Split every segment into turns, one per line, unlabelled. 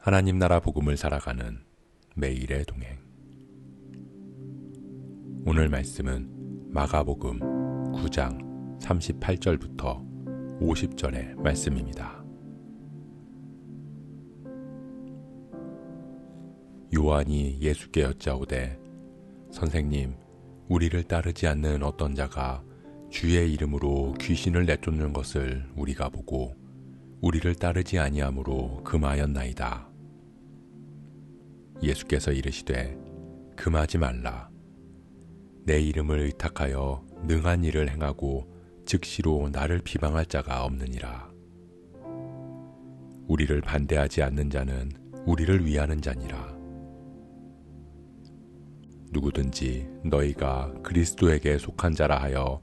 하나님 나라 복음을 살아가는 매일의 동행. 오늘 말씀은 마가복음 9장 38절부터 50절의 말씀입니다. 요한이 예수께 여짜오되 선생님, 우리를 따르지 않는 어떤 자가 주의 이름으로 귀신을 내쫓는 것을 우리가 보고 우리를 따르지 아니하므로 금하였나이다. 예수께서 이르시되 금하지 말라. 내 이름을 의탁하여 능한 일을 행하고 즉시로 나를 비방할 자가 없느니라. 우리를 반대하지 않는 자는 우리를 위하는 자니라. 누구든지 너희가 그리스도에게 속한 자라 하여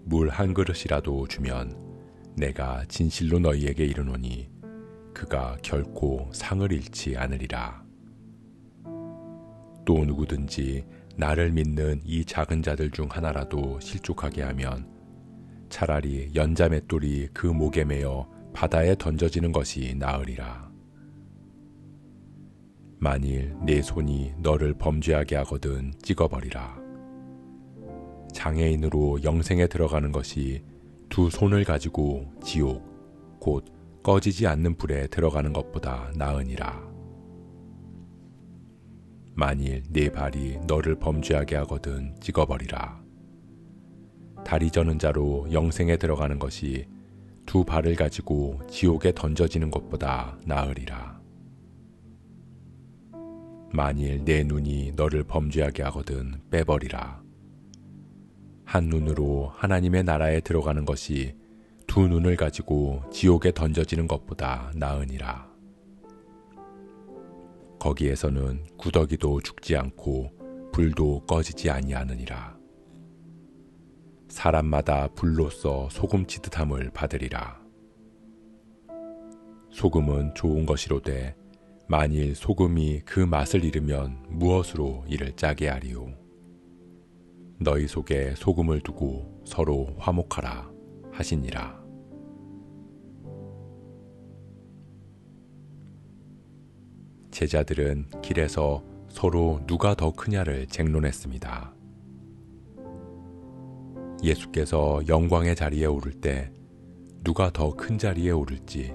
물 한 그릇이라도 주면 내가 진실로 너희에게 이르노니 그가 결코 상을 잃지 않으리라. 또 누구든지 나를 믿는 이 작은 자들 중 하나라도 실족하게 하면 차라리 연자맷돌이 그 목에 매어 바다에 던져지는 것이 나으리라. 만일 네 손이 너를 범죄하게 하거든 찍어버리라. 장애인으로 영생에 들어가는 것이 두 손을 가지고 지옥, 곧 꺼지지 않는 불에 들어가는 것보다 나으니라. 만일 네 발이 너를 범죄하게 하거든 찍어버리라. 다리 저는 자로 영생에 들어가는 것이 두 발을 가지고 지옥에 던져지는 것보다 나으리라. 만일 내 눈이 너를 범죄하게 하거든 빼버리라. 한 눈으로 하나님의 나라에 들어가는 것이 두 눈을 가지고 지옥에 던져지는 것보다 나으니라. 거기에서는 구더기도 죽지 않고 불도 꺼지지 아니하느니라. 사람마다 불로써 소금치듯함을 받으리라. 소금은 좋은 것이로되 만일 소금이 그 맛을 잃으면 무엇으로 이를 짜게 하리요. 너희 속에 소금을 두고 서로 화목하라 하시니라. 제자들은 길에서 서로 누가 더 크냐를 쟁론했습니다. 예수께서 영광의 자리에 오를 때 누가 더 큰 자리에 오를지,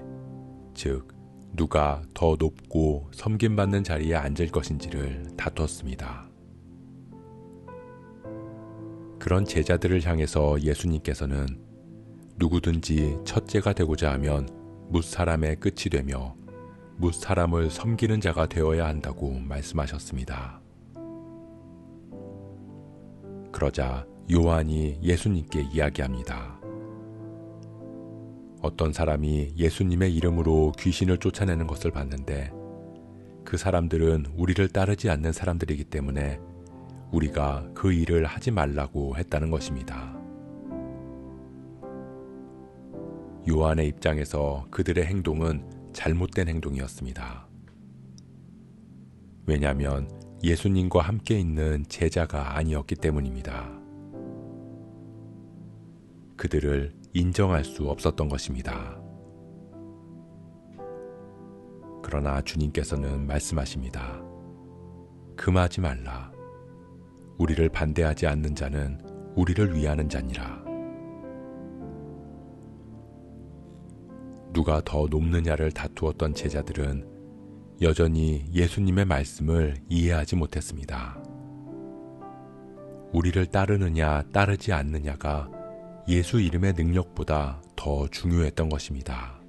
즉 누가 더 높고 섬김받는 자리에 앉을 것인지를 다퉜습니다. 그런 제자들을 향해서 예수님께서는 누구든지 첫째가 되고자 하면 뭇사람의 끝이 되며 뭇사람을 섬기는 자가 되어야 한다고 말씀하셨습니다. 그러자 요한이 예수님께 이야기합니다. 어떤 사람이 예수님의 이름으로 귀신을 쫓아내는 것을 봤는데 그 사람들은 우리를 따르지 않는 사람들이기 때문에 우리가 그 일을 하지 말라고 했다는 것입니다. 요한의 입장에서 그들의 행동은 잘못된 행동이었습니다. 왜냐하면 예수님과 함께 있는 제자가 아니었기 때문입니다. 그들을 인정할 수 없었던 것입니다. 그러나 주님께서는 말씀하십니다. 금하지 말라. 우리를 반대하지 않는 자는 우리를 위하는 자니라. 누가 더 높느냐를 다투었던 제자들은 여전히 예수님의 말씀을 이해하지 못했습니다. 우리를 따르느냐 따르지 않느냐가 예수 이름의 능력보다 더 중요했던 것입니다.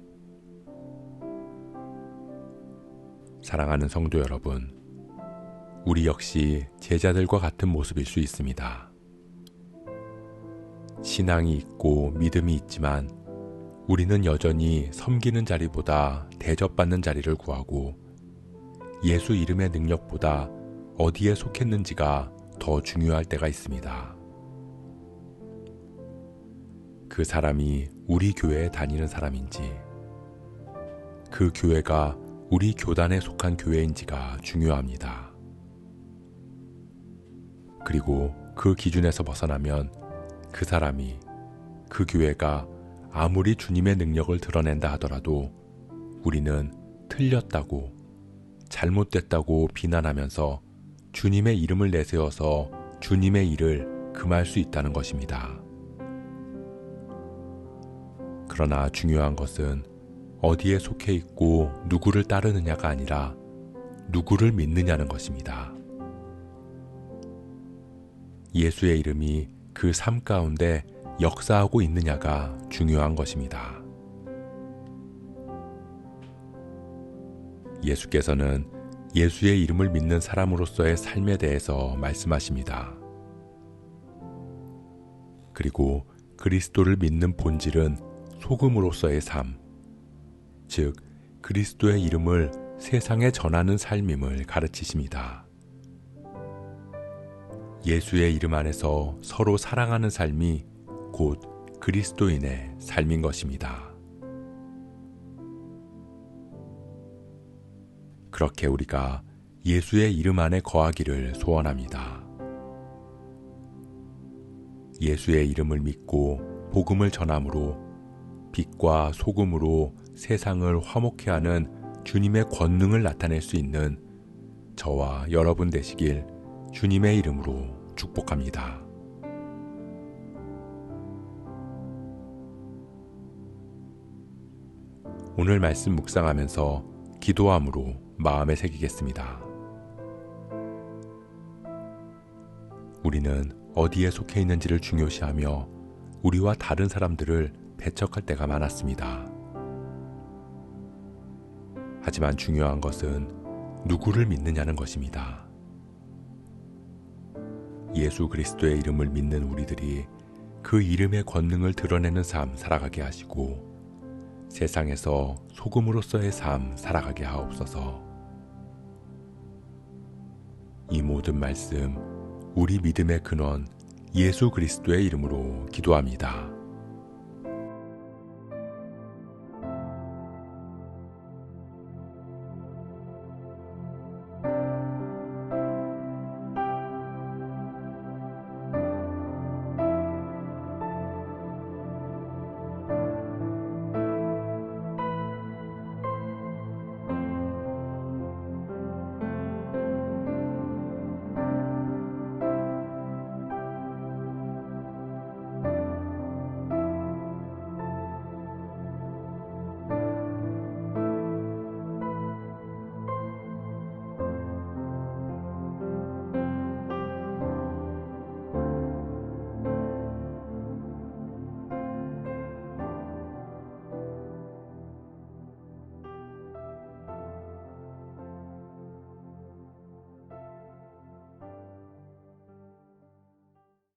사랑하는 성도 여러분, 우리 역시 제자들과 같은 모습일 수 있습니다. 신앙이 있고 믿음이 있지만 우리는 여전히 섬기는 자리보다 대접받는 자리를 구하고 예수 이름의 능력보다 어디에 속했는지가 더 중요할 때가 있습니다. 그 사람이 우리 교회에 다니는 사람인지, 그 교회가 우리 교단에 속한 교회인지가 중요합니다. 그리고 그 기준에서 벗어나면 그 사람이, 그 교회가 아무리 주님의 능력을 드러낸다 하더라도 우리는 틀렸다고 잘못됐다고 비난하면서 주님의 이름을 내세워서 주님의 일을 금할 수 있다는 것입니다. 그러나 중요한 것은 어디에 속해 있고 누구를 따르느냐가 아니라 누구를 믿느냐는 것입니다. 예수의 이름이 그 삶 가운데 역사하고 있느냐가 중요한 것입니다. 예수께서는 예수의 이름을 믿는 사람으로서의 삶에 대해서 말씀하십니다. 그리고 그리스도를 믿는 본질은 소금으로서의 삶, 즉 그리스도의 이름을 세상에 전하는 삶임을 가르치십니다. 예수의 이름 안에서 서로 사랑하는 삶이 곧 그리스도인의 삶인 것입니다. 그렇게 우리가 예수의 이름 안에 거하기를 소원합니다. 예수의 이름을 믿고 복음을 전함으로 빛과 소금으로 세상을 화목케 하는 주님의 권능을 나타낼 수 있는 저와 여러분 되시길 주님의 이름으로 축복합니다. 오늘 말씀 묵상하면서 기도함으로 마음에 새기겠습니다. 우리는 어디에 속해 있는지를 중요시하며 우리와 다른 사람들을 배척할 때가 많았습니다. 하지만 중요한 것은 누구를 믿느냐는 것입니다. 예수 그리스도의 이름을 믿는 우리들이 그 이름의 권능을 드러내는 삶 살아가게 하시고 세상에서 소금으로서의 삶 살아가게 하옵소서. 이 모든 말씀 우리 믿음의 근원 예수 그리스도의 이름으로 기도합니다.